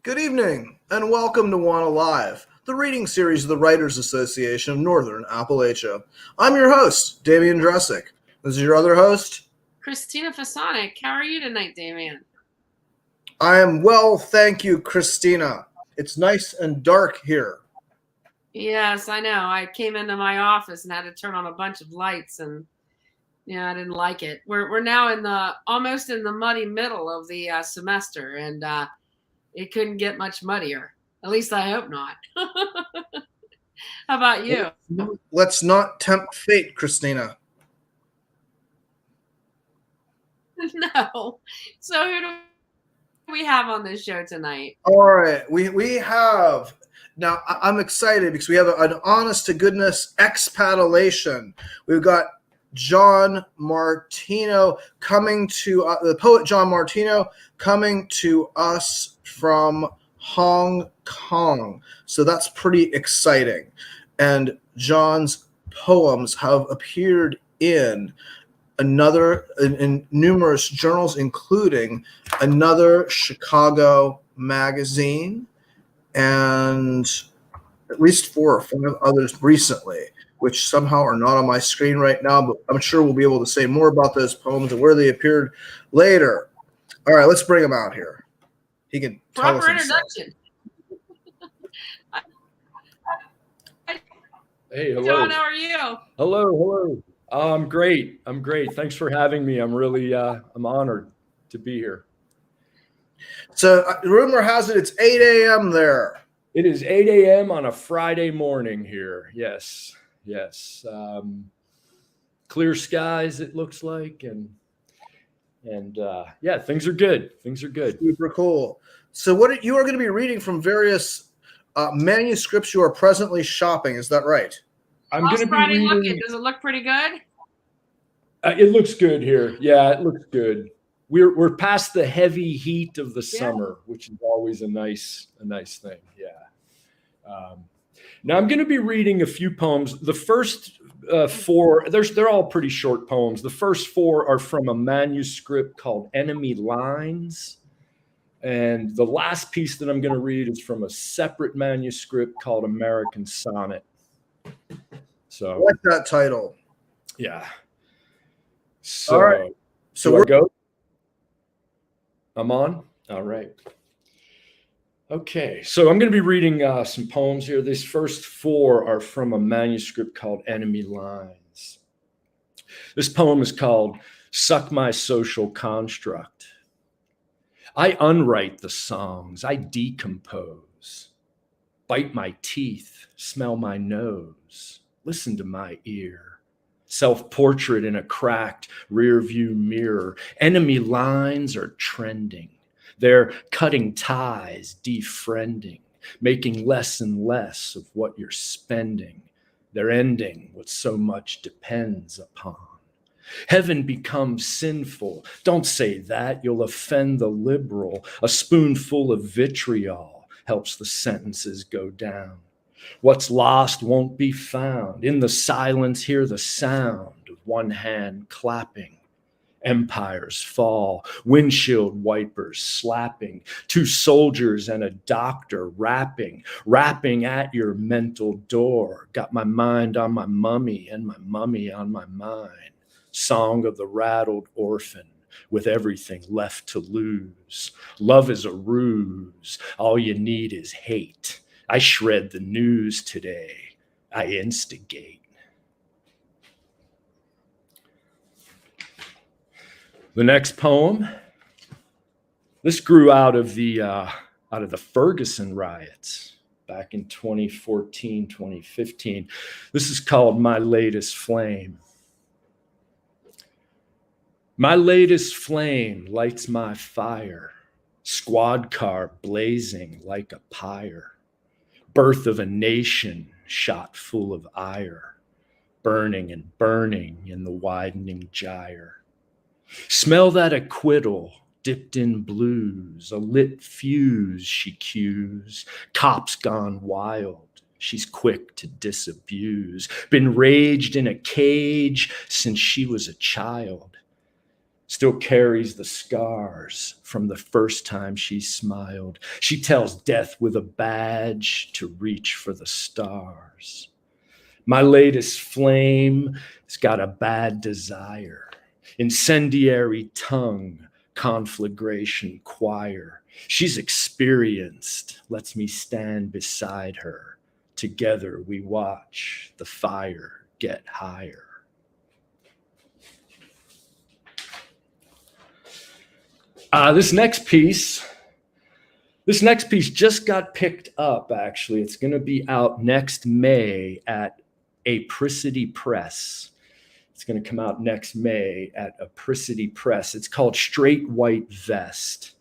Good evening, and welcome to WANA Live, the reading series of the Writers Association of Northern Appalachia. I'm your host, Damian Dressick. This is your other host, Christina Fasonic. How are you tonight, Damian? I am well, thank you, Christina. It's nice and dark here. Yes, I know. I came into my office and had to turn on a bunch of lights, and I didn't like it. We're now almost in the muddy middle of the semester, and it couldn't get much muddier. At least I hope not. How about you? Let's not tempt fate, Christina. No. So who do we have on this show tonight? All right, we have now. I'm excited because we have an honest to goodness expatulation. We've got John Martino coming to the poet John Martino coming to us from Hong Kong. So that's pretty exciting. And John's poems have appeared in numerous journals, including another Chicago magazine and at least 4 or 5 others recently, which somehow are not on my screen right now, but I'm sure we'll be able to say more about those poems and where they appeared later. All right, let's bring him out here. He can tell us himself. Introduction. Hey, hello. John, how are you? Hello. I'm great. Thanks for having me. I'm really, I'm honored to be here. So rumor has it it's 8 a.m. there. It is 8 a.m. on a Friday morning here. Yes. Clear skies, it looks like. And yeah, things are good. Super cool. So you are going to be reading from various manuscripts you are presently shopping. Is that right? I'm going to be Friday reading. looking? Does it look pretty good? It looks good here. Yeah, it looks good. We're past the heavy heat of the summer, which is always a nice thing. Yeah. Now I'm going to be reading a few poems. The first 4, they're all pretty short poems. The first 4 are from a manuscript called Enemy Lines. And the last piece that I'm going to read is from a separate manuscript called American Sonnet. So I like that title. Yeah. So, all right. So we're go. I'm on. All right. Okay. So I'm going to be reading some poems here. These first 4 are from a manuscript called Enemy Lines. This poem is called Suck My Social Construct. I unwrite the songs. I decompose. Bite my teeth. Smell my nose. Listen to my ear. Self-portrait in a cracked rear-view mirror. Enemy lines are trending. They're cutting ties, defriending, making less and less of what you're spending. They're ending what so much depends upon. Heaven becomes sinful. Don't say that. You'll offend the liberal. A spoonful of vitriol helps the sentences go down. What's lost won't be found. In the silence, hear the sound of one hand clapping. Empires fall, windshield wipers slapping, 2 soldiers and a doctor rapping at your mental door. Got my mind on my mummy and my mummy on my mind. Song of the rattled orphan with everything left to lose. Love is a ruse. All you need is hate. I shred the news today. I instigate. The next poem. This grew out of the Ferguson riots back in 2014, 2015. This is called My Latest Flame. My latest flame lights my fire. Squad car blazing like a pyre. Birth of a nation shot full of ire. Burning and burning in the widening gyre. Smell that acquittal dipped in blues. A lit fuse she cues. Cops gone wild. She's quick to disabuse. Been raged in a cage since she was a child. still carries the scars from the first time she smiled. She tells death with a badge to reach for the stars. My latest flame has got a bad desire, incendiary tongue, conflagration choir. She's experienced, lets me stand beside her. Together we watch the fire get higher. This next piece just got picked up, actually. It's going to be out next May at Apricity Press. It's going to come out next May at Apricity Press. It's called Straight White Vest.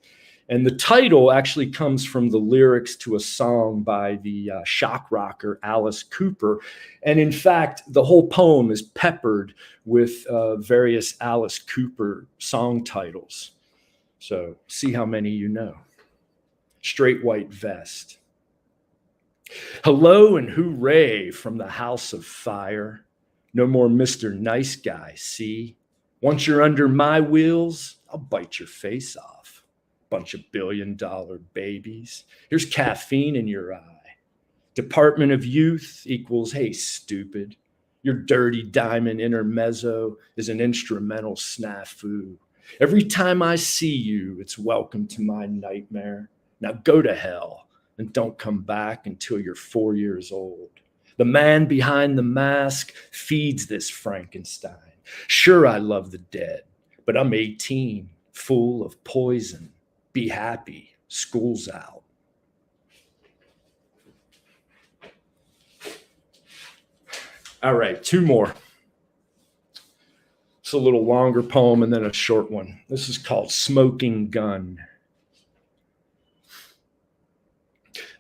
And the title actually comes from the lyrics to a song by the shock rocker Alice Cooper. And in fact, the whole poem is peppered with various Alice Cooper song titles. So see how many you know. Straight White Vest. Hello and hooray from the house of fire. No more Mr. Nice Guy, see? Once you're under my wheels, I'll bite your face off. Bunch of billion-dollar babies. Here's caffeine in your eye. Department of Youth equals, hey, stupid. Your dirty diamond intermezzo is an instrumental snafu. Every time I see you, it's welcome to my nightmare. Now go to hell and don't come back until you're 4 years old. The man behind the mask feeds this Frankenstein. Sure, I love the dead, but I'm 18, full of poison. Be happy, school's out. All right, two more. It's a little longer poem and then a short one. This is called Smoking Gun.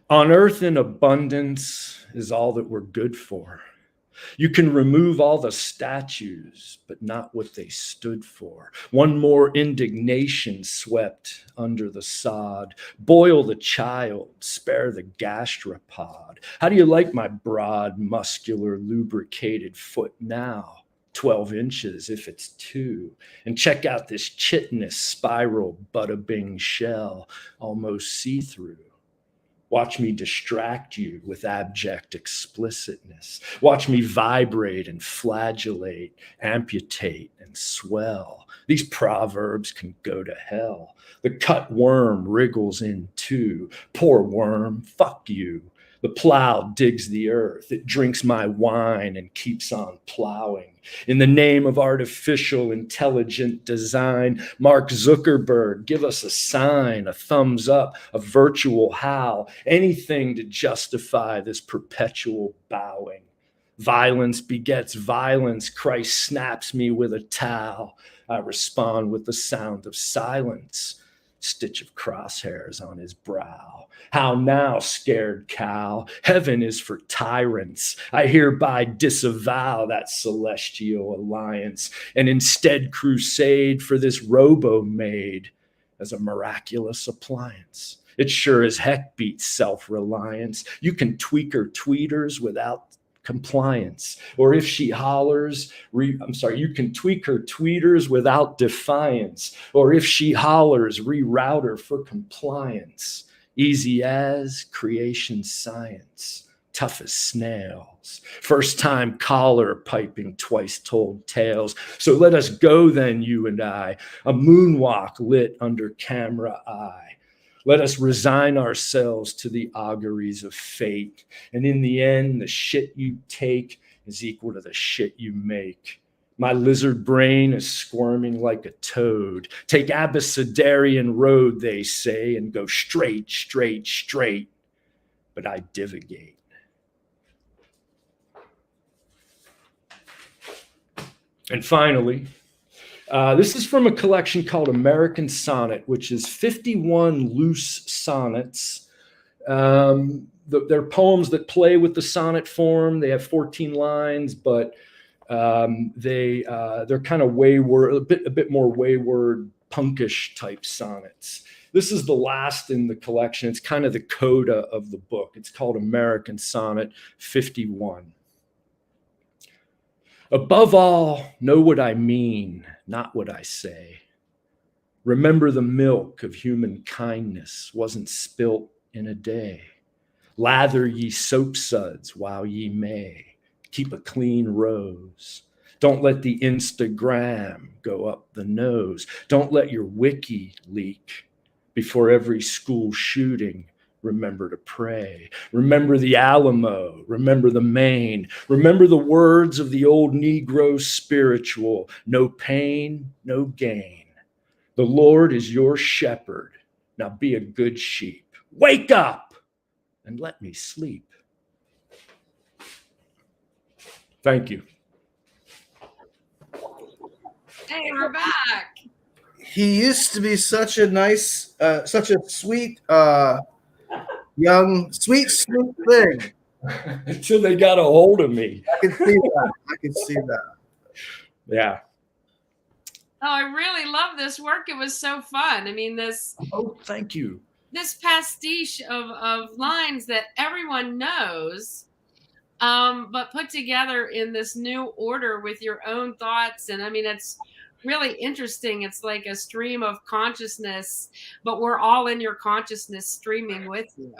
On earth in abundance is all that we're good for. You can remove all the statues, but not what they stood for. One more indignation swept under the sod. Boil the child, spare the gastropod. How do you like my broad, muscular, lubricated foot now? 12 inches if it's 2. And check out this chitinous spiral bada bing shell, almost see-through. Watch me distract you with abject explicitness. Watch me vibrate and flagellate, amputate and swell. These proverbs can go to hell. The cut worm wriggles in two. Poor worm, fuck you. The plow digs the earth. It drinks my wine and keeps on plowing. In the name of artificial intelligent design, Mark Zuckerberg, give us a sign, a thumbs up, a virtual howl, anything to justify this perpetual bowing. Violence begets violence. Christ snaps me with a towel. I respond with the sound of silence. Stitch of crosshairs on his brow. How now, scared cow? Heaven is for tyrants. I hereby disavow that celestial alliance and instead crusade for this robo-maid as a miraculous appliance. It sure as heck beats self-reliance. You can tweak her tweeters without compliance. Or if she hollers, you can tweak her tweeters without defiance. Or if she hollers, reroute her for compliance. Easy as creation science, tough as snails. First time caller piping twice told tales. So let us go then, you and I, a moonwalk lit under camera eye. Let us resign ourselves to the auguries of fate. And in the end, the shit you take is equal to the shit you make. My lizard brain is squirming like a toad. Take Abecedarian road, they say, and go straight, straight, straight. But I divagate. And finally, this is from a collection called American Sonnet, which is 51 loose sonnets. They're poems that play with the sonnet form. They have 14 lines, but they're kind of wayward, a bit more wayward, punkish type sonnets. This is the last in the collection. It's kind of the coda of the book. It's called American Sonnet 51. Above all, know what I mean, not what I say. Remember the milk of human kindness wasn't spilt in a day. Lather ye soap suds while ye may. Keep a clean rose. Don't let the Instagram go up the nose. Don't let your wiki leak. Before every school shooting, remember to pray. Remember the Alamo. Remember the Maine. Remember the words of the old Negro spiritual. No pain, no gain. The Lord is your shepherd. Now be a good sheep. Wake up and let me sleep. Thank you. Hey, we're back. He used to be such a nice, such a sweet, young, sweet thing. Until they got a hold of me. I can see that. I can see that. Yeah. Oh, I really love this work. It was so fun. I mean, this. Oh, thank you. This pastiche of lines that everyone knows, but put together in this new order with your own thoughts. And I mean, it's really interesting. It's like a stream of consciousness, but we're all in your consciousness streaming with you.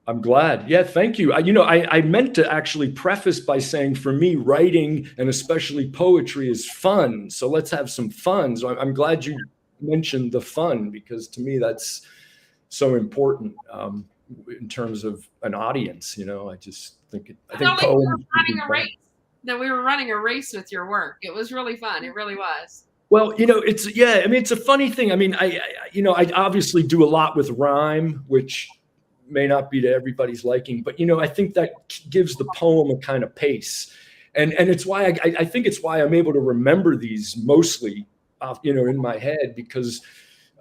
I'm glad. Yeah, thank you. I meant to actually preface by saying, for me, writing and especially poetry is fun. So let's have some fun. So I'm glad you mentioned the fun, because to me that's so important in terms of an audience. I just think I think poems. That we were running a race with your work. It was really fun. It really was. Well, it's a funny thing. I mean, I obviously do a lot with rhyme, which may not be to everybody's liking, but I think that gives the poem a kind of pace, and it's why I think it's why I'm able to remember these mostly, in my head, because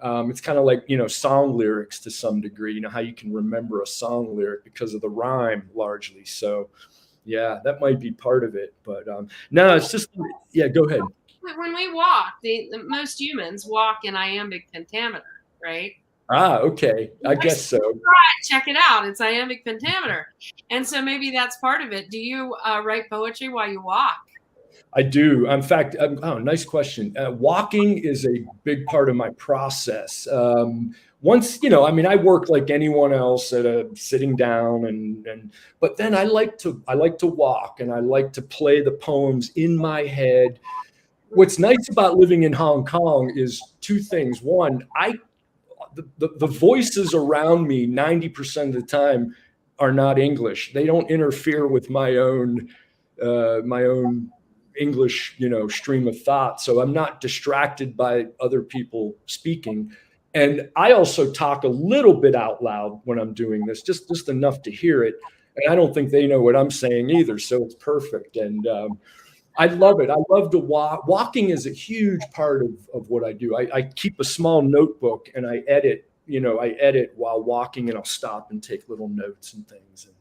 it's kind of like song lyrics to some degree. How you can remember a song lyric because of the rhyme largely. So yeah, that might be part of it, but no, it's just Go ahead. When we walk, most humans walk in iambic pentameter, right? Ah, okay. I guess so. Check it out. It's iambic pentameter. And so maybe that's part of it. Do you write poetry while you walk? I do. In fact, nice question. Walking is a big part of my process. Once, I work like anyone else at sitting down but then I like to walk, and I like to play the poems in my head. What's nice about living in Hong Kong is two things. One, the voices around me 90% of the time are not English. They don't interfere with my own English, stream of thought. So I'm not distracted by other people speaking. And I also talk a little bit out loud when I'm doing this, just enough to hear it. And I don't think they know what I'm saying either. So it's perfect. And I love it. I love to walk. Walking is a huge part of what I do. I keep a small notebook, and I edit while walking, and I'll stop and take little notes and things. And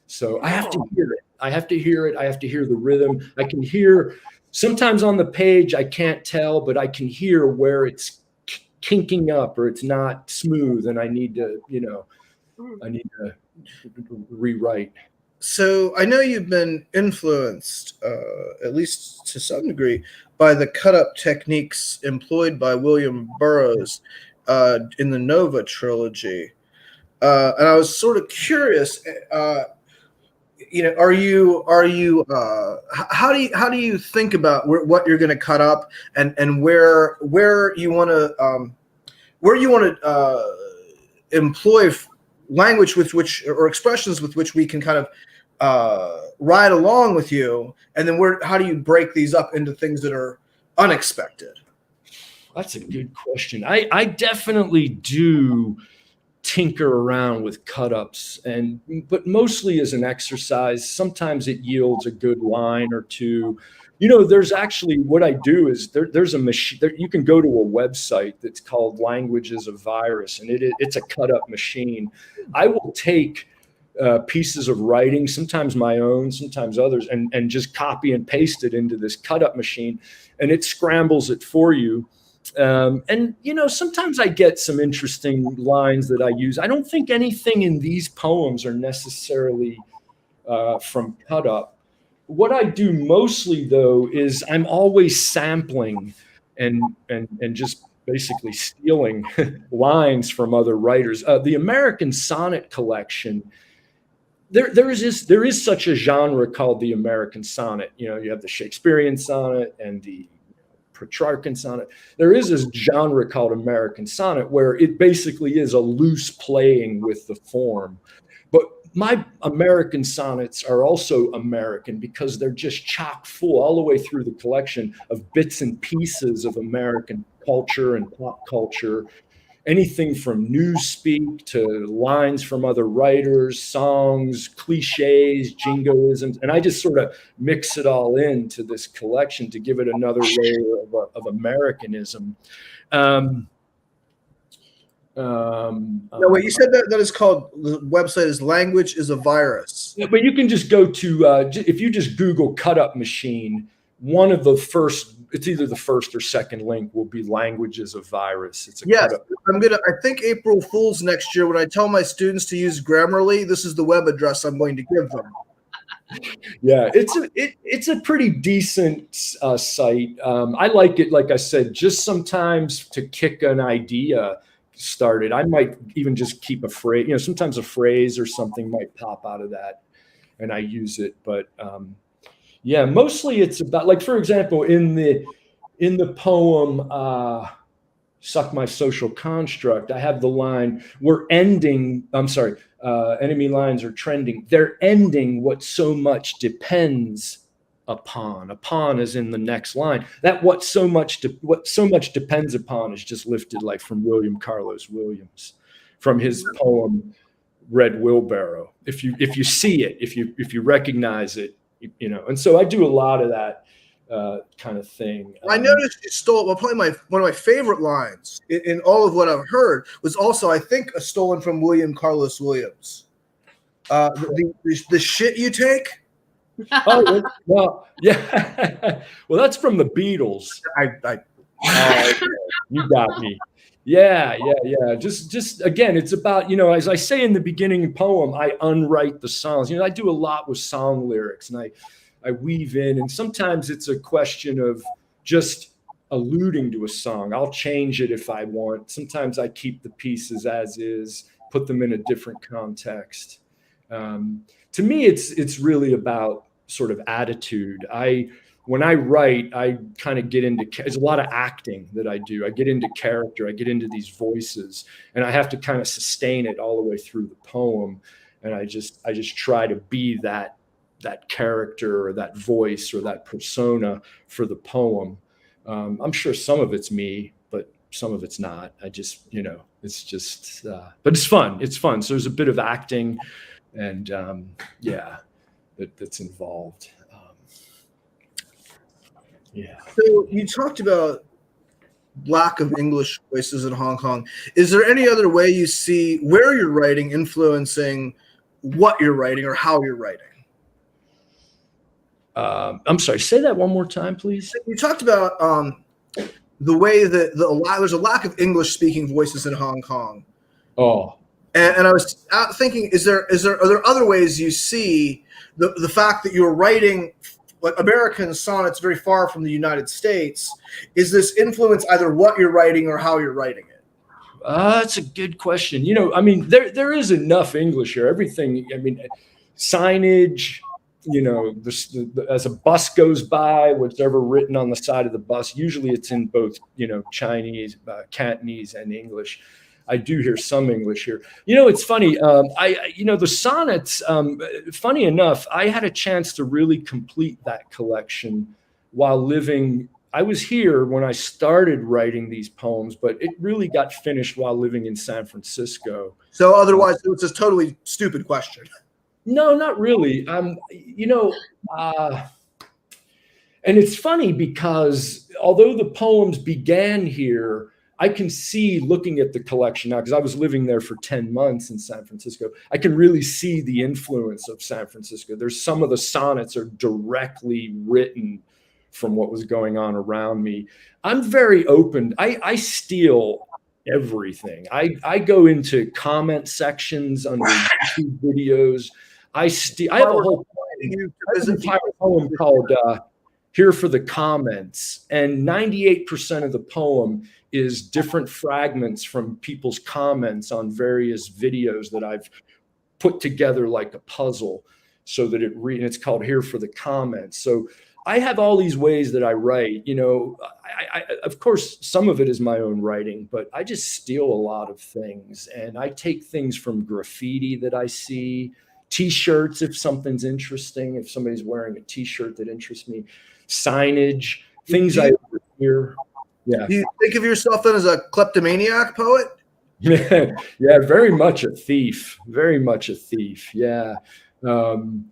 so I have to hear it. I have to hear it. I have to hear the rhythm. I can hear, sometimes on the page, I can't tell, but I can hear where it's kinking up or it's not smooth, and I need to rewrite. So I know you've been influenced, at least to some degree, by the cut-up techniques employed by William Burroughs in the Nova trilogy, and I was sort of curious. How do you think about what you're going to cut up, and where you want to employ language with which, or expressions with which we can kind of ride along with you, and then how do you break these up into things that are unexpected? That's a good question. I definitely do tinker around with cut-ups, but mostly as an exercise. Sometimes it yields a good line or two. There's actually, what I do is there's a machine. You can go to a website that's called Language is a Virus, and it's a cut-up machine. I will take pieces of writing, sometimes my own, sometimes others, and just copy and paste it into this cut-up machine, and it scrambles it for you. Sometimes I get some interesting lines that I use. I don't think anything in these poems are necessarily from cut up. What I do mostly, though, is I'm always sampling and just basically stealing lines from other writers. The American sonnet collection, there is such a genre called the American sonnet. You know, you have the Shakespearean sonnet and the Petrarchan sonnet. There is this genre called American sonnet where it basically is a loose playing with the form. But my American sonnets are also American because they're just chock full all the way through the collection of bits and pieces of American culture and pop culture. Anything from newspeak to lines from other writers, songs, cliches, jingoisms. And I just sort of mix it all into this collection to give it another layer of Americanism. No, wait, you said that is called, the website is Language is a Virus. But you can just go to, if you just Google cut up machine, one of the first, it's either the first or second link will be Language is a Virus. It's a yes, I think April Fool's next year, when I tell my students to use Grammarly, this is the web address I'm going to give them. Yeah, it's a pretty decent site. I like it, like I said, just sometimes to kick an idea started. I might even just keep a phrase, you know, sometimes a phrase or something might pop out of that and I use it. But yeah, mostly it's about, like, for example, in the poem Suck My Social Construct, I have the line, enemy lines are trending. They're ending what so much depends upon. Upon is in the next line. That what so much depends upon is just lifted, like, from William Carlos Williams, from his poem Red Wheelbarrow. If you see it, if you recognize it, you know. And so I do a lot of that kind of thing. I noticed you stole, well, probably one of my favorite lines in all of what I've heard was also, I think, stolen from William Carlos Williams. The shit you take. Oh, well, yeah. Well, that's from the Beatles. You got me. Yeah. Just again, it's about, you know, as I say in the beginning poem, I unwrite the songs. You know, I do a lot with song lyrics, and I weave in, and sometimes it's a question of just alluding to a song. I'll change it if I want. Sometimes I keep the pieces as is, put them in a different context. To me, it's really about sort of attitude. When I write, I kind of get into, there's a lot of acting that I do. I get into character, I get into these voices, and I have to kind of sustain it all the way through the poem. And I just try to be that character or that voice or that persona for the poem. I'm sure some of it's me, but some of it's not. I just, you know, it's just, but it's fun. It's fun. So there's a bit of acting and that's involved. Yeah. So you talked about lack of English voices in Hong Kong. Is there any other way you see where you're writing influencing what you're writing or how you're writing? I'm sorry, say that one more time, please. You talked about the way that there's a lack of English speaking voices in Hong Kong. Oh. And I was thinking, are there other ways you see the fact that you're writing like American sonnets very far from the United States? Is this influence either what you're writing or how you're writing it? That's a good question. You know, I mean, there is enough English here. Everything, I mean, signage, you know, as a bus goes by, whatever written on the side of the bus, usually it's in both, you know, Chinese, Cantonese, and English. I do hear some English here. You know, it's funny. The sonnets, funny enough, I had a chance to really complete that collection while living. I was here when I started writing these poems, but it really got finished while living in San Francisco. So otherwise, it's a totally stupid question. No, not really. And it's funny because although the poems began here, I can see, looking at the collection now, because I was living there for 10 months in San Francisco, I can really see the influence of San Francisco. There's some of the sonnets are directly written from what was going on around me. I'm very open. I steal everything. I go into comment sections under YouTube videos. I have a whole entire poem called here for the comments. And 98% of the poem is different fragments from people's comments on various videos that I've put together like a puzzle so that and it's called Here for the Comments. So I have all these ways that I write. You know, I of course, some of it is my own writing, but I just steal a lot of things. And I take things from graffiti that I see, T-shirts if something's interesting, if somebody's wearing a T-shirt that interests me, signage, things I hear. Yeah. Do you think of yourself then as a kleptomaniac poet? Yeah, very much a thief. Very much a thief. Yeah. I'm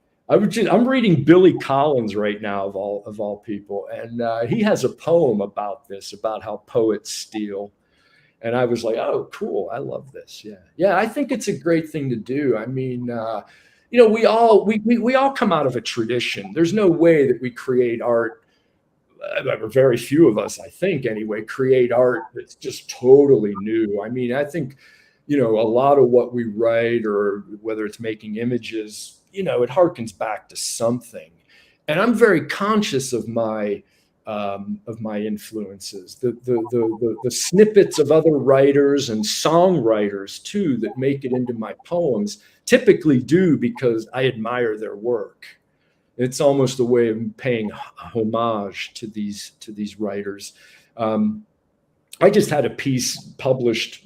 reading Billy Collins right now, of all people, and he has a poem about this, about how poets steal. And I was like, oh, cool. I love this. Yeah. I think it's a great thing to do. I mean, you know, we all come out of a tradition. There's no way that we create art. Or very few of us, I think anyway, create art that's just totally new. I mean, I think, you know, a lot of what we write, or whether it's making images, you know, it harkens back to something. And I'm very conscious of my influences, the snippets of other writers and songwriters too that make it into my poems, typically do because I admire their work. It's almost a way of paying homage to these writers. I just had a piece published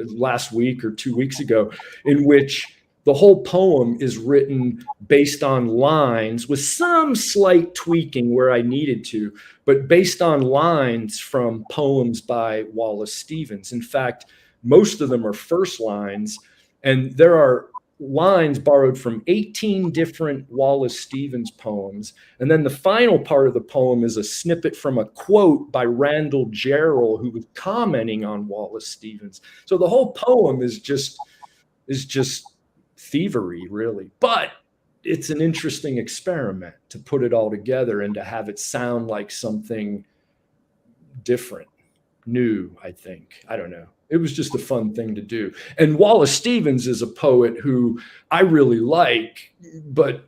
last week or 2 weeks ago in which the whole poem is written based on lines with some slight tweaking where I needed to, but based on lines from poems by Wallace Stevens. In fact, most of them are first lines, and there are lines borrowed from 18 different Wallace Stevens poems. And then the final part of the poem is a snippet from a quote by Randall Jarrell, who was commenting on Wallace Stevens. So the whole poem is just thievery, really. But it's an interesting experiment to put it all together and to have it sound like something different, new, I think. I don't know. It was just a fun thing to do. And Wallace Stevens is a poet who I really like, but,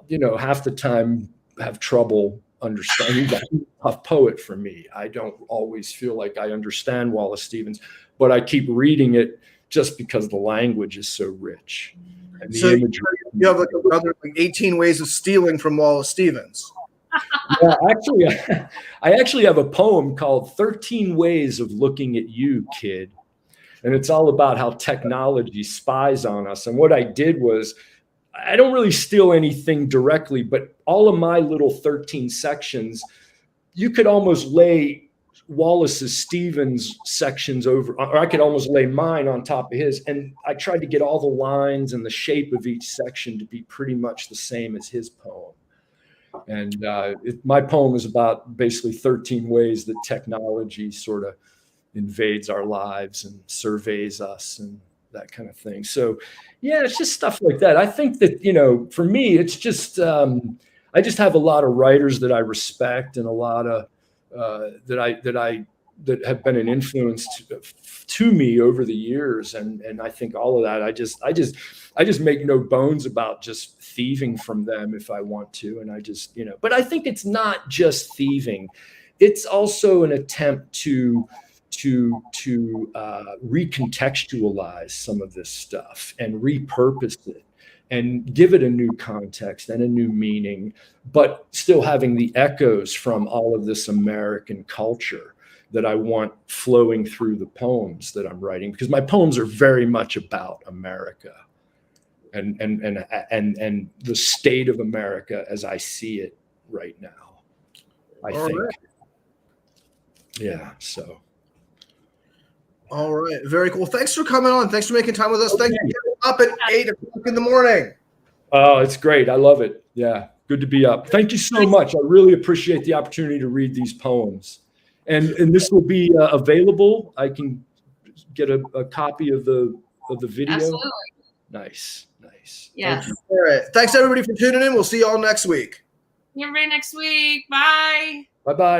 you know, half the time have trouble understanding. He's a tough poet for me. I don't always feel like I understand Wallace Stevens, but I keep reading it just because the language is so rich. And the imagery. You have like another 18 ways of stealing from Wallace Stevens. Yeah, I actually have a poem called 13 Ways of Looking at You, Kid. And it's all about how technology spies on us. And what I did was, I don't really steal anything directly, but all of my little 13 sections, you could almost lay Wallace's Stevens sections over, or I could almost lay mine on top of his. And I tried to get all the lines and the shape of each section to be pretty much the same as his poem. And my poem is about basically 13 ways that technology sort of invades our lives and surveys us and that kind of thing. So yeah, it's just stuff like that. I think that, you know, for me, it's just, I just have a lot of writers that I respect and a lot of, that have been an influence to me over the years. And I think all of that, I just make no bones about just thieving from them if I want to. And I just, you know, but I think it's not just thieving. It's also an attempt to recontextualize some of this stuff and repurpose it and give it a new context and a new meaning, but still having the echoes from all of this American culture that I want flowing through the poems that I'm writing, because my poems are very much about America and the state of America as I see it right now, I think. Right. Yeah, so. All right. Very cool. Thanks for coming on. Thanks for making time with us. Okay. Thanks for getting up at 8 o'clock in the morning. Oh, it's great. I love it. Yeah. Good to be up. Thank you so much. I really appreciate the opportunity to read these poems. And this will be available. I can get a copy of the video. Absolutely. Nice. Yes. All right. Thanks everybody for tuning in. We'll see you all next week. See everybody next week. Bye. Bye-bye.